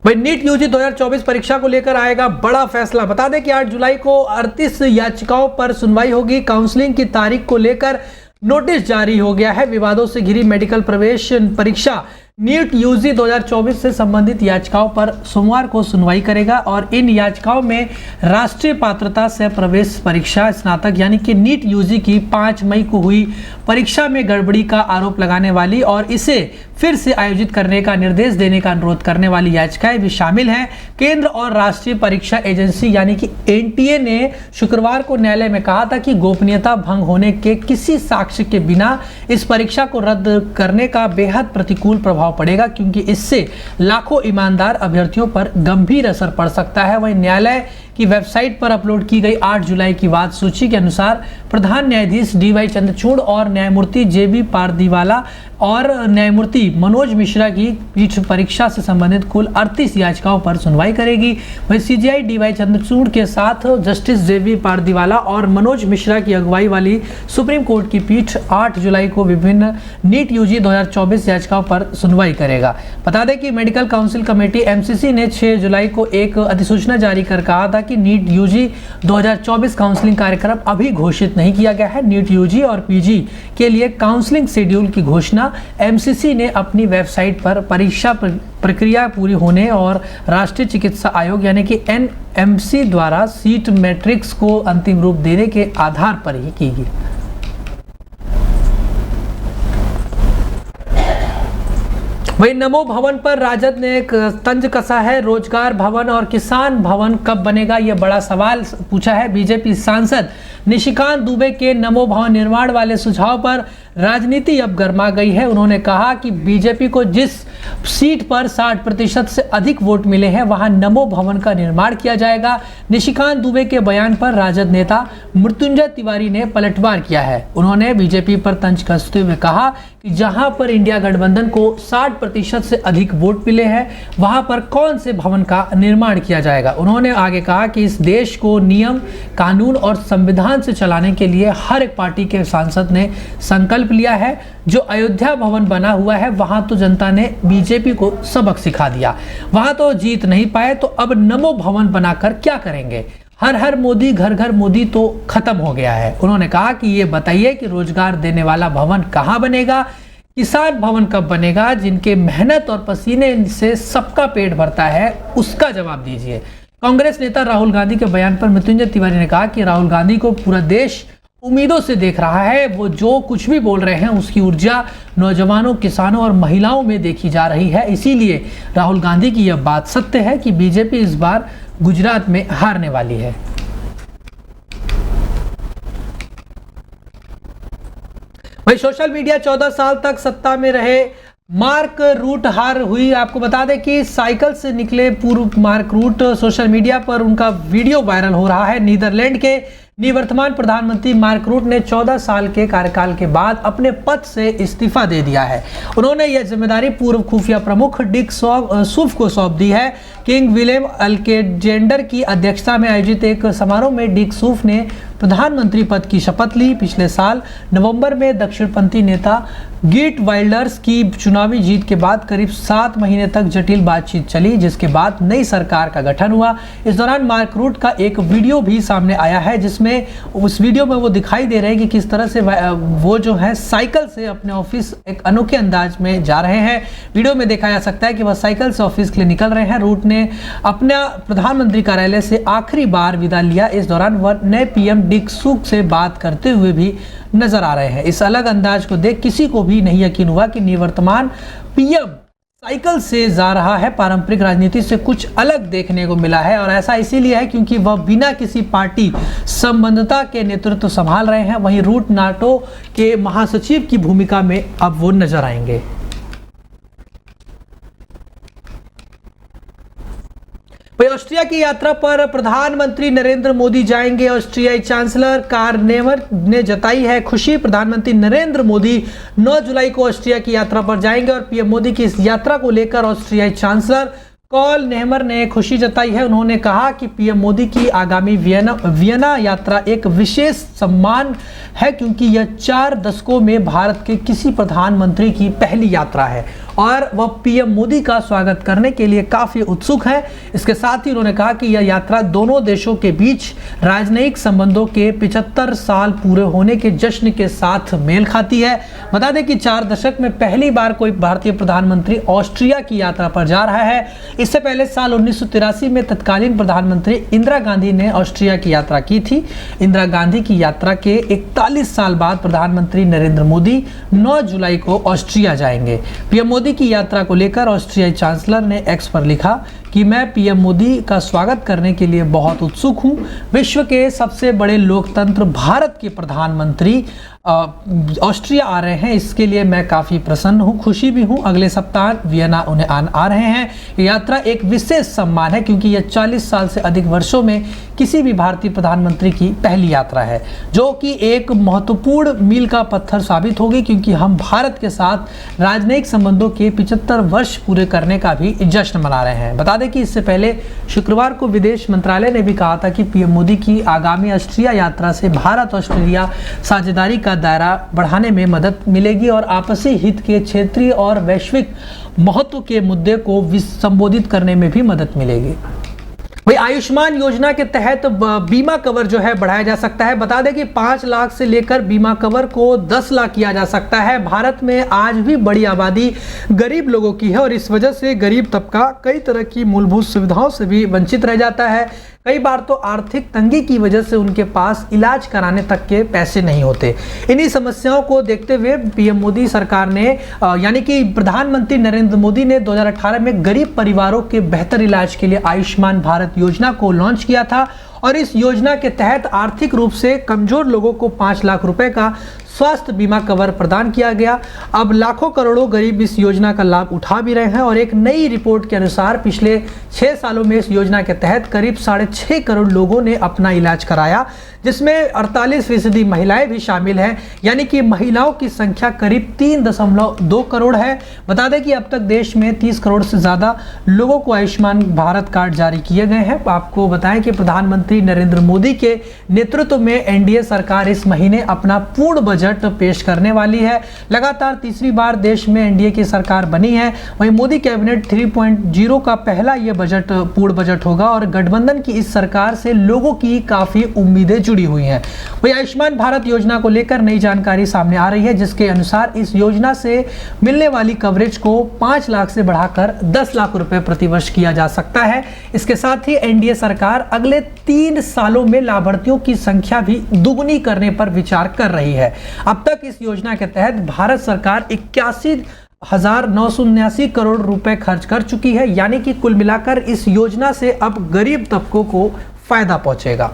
भाई NEET UG 2024 परीक्षा को लेकर आएगा बड़ा फैसला। बता दें कि 8 जुलाई को 38 याचिकाओं पर सुनवाई होगी। काउंसलिंग की तारीख को लेकर नोटिस जारी हो गया है। विवादों से घिरी मेडिकल प्रवेश परीक्षा नीट यूजी 2024 से संबंधित याचिकाओं पर सोमवार को सुनवाई करेगा और इन याचिकाओं में राष्ट्रीय पात्रता से प्रवेश परीक्षा स्नातक यानी कि नीट यूजी की 5 मई को हुई परीक्षा में गड़बड़ी का आरोप लगाने वाली और इसे फिर से आयोजित करने का निर्देश देने का अनुरोध करने वाली याचिकाएं भी शामिल हैं। केंद्र और राष्ट्रीय परीक्षा एजेंसी यानी कि एनटीए ने शुक्रवार को न्यायालय में कहा था कि गोपनीयता भंग होने के किसी साक्ष्य के बिना इस परीक्षा को रद्द करने का बेहद प्रतिकूल प्रभाव पड़ेगा, क्योंकि इससे लाखों ईमानदार अभ्यर्थियों पर गंभीर असर पड़ सकता है। वहीं न्यायालय की वेबसाइट पर अपलोड की गई 8 जुलाई की वाद सूची के अनुसार प्रधान न्यायाधीश डीवाई चंद्रचूड़ और न्यायमूर्ति जेबी पारदीवाला और न्यायमूर्ति मनोज मिश्रा की पीठ परीक्षा से संबंधित कुल 38 याचिकाओं पर सुनवाई करेगी। वहीं सीजेआई डीवाई चंद्रचूड़ के साथ जस्टिस जेबी पारदीवाला और मनोज मिश्रा की अगुवाई वाली सुप्रीम कोर्ट की पीठ 8 जुलाई को विभिन्न नीट यूजी 2024 याचिकाओं पर सुनवाई करेगा। बता दें कि मेडिकल काउंसिल कमेटी एमसीसी ने 6 जुलाई को एक अधिसूचना जारी कर कहा था कि नीट यूजी 2024 काउंसलिंग कार्यक्रम अभी घोषित नहीं किया गया है। नीट यूजी और पीजी के लिए काउंसलिंग शेड्यूल की घोषणा एमसीसी ने अपनी वेबसाइट पर परीक्षा प्रक्रिया पूरी होने और राष्ट्रीय चिकित्सा आयोग यानी कि एनएमसी द्वारा सीट मैट्रिक्स को अंतिम रूप देने के आधार पर ही की गई। वही नमो भवन पर राजद ने एक तंज कसा है। रोजगार भवन और किसान भवन कब बनेगा, यह बड़ा सवाल पूछा है। बीजेपी सांसद निशिकांत दुबे के नमो भवन निर्माण वाले सुझाव पर राजनीति अब गर्मा गई है। उन्होंने कहा कि बीजेपी को जिस सीट पर 60% से अधिक वोट मिले हैं वहां नमो भवन का निर्माण किया जाएगा। निशिकांत दुबे के बयान पर राजद नेता मृत्युंजय तिवारी ने पलटवार किया है। उन्होंने बीजेपी पर तंज कसते हुए कहा कि जहां पर इंडिया गठबंधन को 60% से अधिक वोट मिले हैं वहां पर कौन से भवन का निर्माण किया जाएगा। उन्होंने आगे कहा कि इस देश को नियम, कानून और संविधान से चलाने के लिए हर एक पार्टी के सांसद ने संकल्प लिया है। जो अयोध्या भवन बना हुआ है वहां तो जनता ने बीजेपी को सबक सिखा दिया, वहां तो जीत नहीं पाए, तो अब नमो भवन बनाकर क्या करेंगे। हर हर मोदी घर घर मोदी तो खत्म हो गया है। उन्होंने कहा कि ये बताइए कि रोजगार देने वाला भवन कहाँ बनेगा, किसान भवन कब बनेगा, जिनके मेहनत और पसीने से सबका पेट भरता है, उसका जवाब दीजिए। कांग्रेस नेता राहुल गांधी के बयान पर मृत्युंजय तिवारी ने कहा कि राहुल गांधी को पूरा देश उम्मीदों से देख रहा है। वो जो कुछ भी बोल रहे हैं उसकी ऊर्जा नौजवानों, किसानों और महिलाओं में देखी जा रही है। इसीलिए राहुल गांधी की यह बात सत्य है कि बीजेपी इस बार गुजरात में हारने वाली है। भाई सोशल मीडिया 14 साल तक सत्ता में रहे मार्क रूट हार हुई। आपको बता दें कि साइकिल से निकले पूर्व मार्क रूट सोशल मीडिया पर उनका वीडियो वायरल हो रहा है। नीदरलैंड के निवर्तमान प्रधानमंत्री मार्क रूट ने 14 साल के कार्यकाल के बाद अपने पद से इस्तीफा दे दिया है। उन्होंने यह जिम्मेदारी पूर्व खुफिया प्रमुख डिक सूफ को सौंप दी है। किंग विलियम अलेक्जेंडर की अध्यक्षता में आयोजित एक समारोह में डिक सूफ ने प्रधानमंत्री पद की शपथ ली। पिछले साल नवंबर में दक्षिणपंथी नेता गीट वाइल्डर्स की चुनावी जीत के बाद करीब 7 महीने तक जटिल बातचीत चली, जिसके बाद नई सरकार का गठन हुआ। इस दौरान मार्क रूट का एक वीडियो भी सामने आया है, जिसमें उस वीडियो में वो दिखाई दे रहे हैं कि किस तरह से वो जो है साइकिल से अपने ऑफिस एक अनोखे अंदाज में जा रहे हैं। वीडियो में देखा जा सकता है कि वह साइकिल से ऑफिस के लिए निकल रहे हैं। रूट ने अपना प्रधानमंत्री कार्यालय से आखिरी बार विदा लिया। इस दौरान वह नए पीएम डिक सूफ से बात करते हुए भी नजर आ रहे हैं। इस अलग अंदाज को देख किसी को भी नहीं यकीन हुआ कि निवर्तमान पीएम साइकिल से जा रहा है। पारंपरिक राजनीति से कुछ अलग देखने को मिला है और ऐसा इसीलिए है क्योंकि वह बिना किसी पार्टी संबंधता के नेतृत्व संभाल रहे हैं। वहीं रूट नाटो के महासचिव की भूमिका में अब वो नजर आएंगे। ऑस्ट्रिया की यात्रा पर प्रधानमंत्री नरेंद्र मोदी जाएंगे। ऑस्ट्रियाई चांसलर कार्ल नेमर ने जताई है खुशी। प्रधानमंत्री नरेंद्र मोदी 9 जुलाई को ऑस्ट्रिया की यात्रा पर जाएंगे और पीएम मोदी की इस यात्रा को लेकर ऑस्ट्रियाई चांसलर कार्ल नेमर ने खुशी जताई है। उन्होंने कहा कि पीएम मोदी की आगामी वियना यात्रा एक विशेष सम्मान है, क्योंकि यह 4 दशकों में भारत के किसी प्रधानमंत्री की पहली यात्रा है। और वह पीएम मोदी का स्वागत करने के लिए काफी उत्सुक हैं। इसके साथ ही उन्होंने कहा कि यह यात्रा दोनों देशों के बीच राजनयिक संबंधों के 75 साल पूरे होने के जश्न के साथ मेल खाती है। बता दें कि 4 दशक में पहली बार कोई भारतीय प्रधानमंत्री ऑस्ट्रिया की यात्रा पर जा रहा है। इससे पहले साल 1983 में तत्कालीन प्रधानमंत्री इंदिरा गांधी ने ऑस्ट्रिया की यात्रा की थी। इंदिरा गांधी की यात्रा के 41 साल बाद प्रधानमंत्री नरेंद्र मोदी 9 जुलाई को ऑस्ट्रिया जाएंगे। पीएम मोदी की यात्रा को लेकर ऑस्ट्रियाई चांसलर ने एक्स पर लिखा कि मैं पीएम मोदी का स्वागत करने के लिए बहुत उत्सुक हूं। विश्व के सबसे बड़े लोकतंत्र भारत के प्रधानमंत्री ऑस्ट्रिया आ रहे हैं, इसके लिए मैं काफ़ी प्रसन्न हूं, खुशी भी हूं। अगले सप्ताह वियना उन्हें आ रहे हैं। यात्रा एक विशेष सम्मान है क्योंकि यह 40 साल से अधिक वर्षों में किसी भी भारतीय प्रधानमंत्री की पहली यात्रा है, जो कि एक महत्वपूर्ण मील का पत्थर साबित होगी क्योंकि हम भारत के साथ राजनयिक संबंधों के 75 वर्ष पूरे करने का भी जश्न मना रहे हैं। बता दें कि इससे पहले शुक्रवार को विदेश मंत्रालय ने भी कहा था कि पीएम मोदी की आगामी ऑस्ट्रिया यात्रा से भारत ऑस्ट्रेलिया साझेदारी का दायरा बढ़ाने में मदद मिलेगी और आपसी हित के क्षेत्रीय और वैश्विक महत्व के मुद्दे को संबोधित करने में भी मदद मिलेगी। भाई आयुष्मान योजना के तहत बीमा कवर जो है बढ़ाया जा सकता है। बता दें कि 5 लाख से लेकर बीमा कवर को 10 लाख किया जा सकता है। भारत में आज भी बड़ी आबादी गरीब लोगों की है और इस वजह से गरीब तबका कई तरह की मूलभूत सुविधाओं से भी वंचित रह जाता है। कई बार तो आर्थिक तंगी की वजह से उनके पास इलाज कराने तक के पैसे नहीं होते। इन्हीं समस्याओं को देखते हुए पीएम मोदी सरकार ने यानी कि प्रधानमंत्री नरेंद्र मोदी ने 2018 में गरीब परिवारों के बेहतर इलाज के लिए आयुष्मान भारत योजना को लॉन्च किया था और इस योजना के तहत आर्थिक रूप से कमजोर लोगों को 5 लाख रुपए का स्वास्थ्य बीमा कवर प्रदान किया गया। अब लाखों करोड़ों गरीब इस योजना का लाभ उठा भी रहे हैं और एक नई रिपोर्ट के अनुसार पिछले 6 सालों में इस योजना के तहत करीब 6.5 करोड़ लोगों ने अपना इलाज कराया, जिसमें 48% महिलाएं भी शामिल हैं, यानी कि महिलाओं की संख्या करीब 3.2 करोड़ है। बता दें कि अब तक देश में 30 करोड़ से ज़्यादा लोगों को आयुष्मान भारत कार्ड जारी किए गए हैं। आपको बताएं कि प्रधानमंत्री नरेंद्र मोदी के नेतृत्व में एनडीए सरकार इस महीने अपना पूर्ण बजट पेश करने वाली है। लगातार तीसरी बार देश में एनडीए की सरकार बनी है। वहीं मोदी कैबिनेट 3.0 का पहला यह बजट पूर्ण बजट होगा और गठबंधन की इस सरकार से लोगों की काफ़ी उम्मीदें जुड़ी हुई हैं। वही आयुष्मान भारत योजना को लेकर नई जानकारी सामने आ रही है, जिसके अनुसार इस योजना से मिलने वाली कवरेज को 5 लाख से बढ़ाकर 10 लाख रुपए प्रतिवर्ष किया जा सकता है। इसके साथ ही एनडीए सरकार अगले 3 सालों में लाभार्थियों की संख्या भी दुगुनी करने पर विचार कर रही है। अब तक इस योजना के तहत भारत सरकार 81,979 करोड़ रुपए खर्च कर चुकी है, यानी कि कुल मिलाकर इस योजना से अब गरीब तबकों को फायदा पहुंचेगा।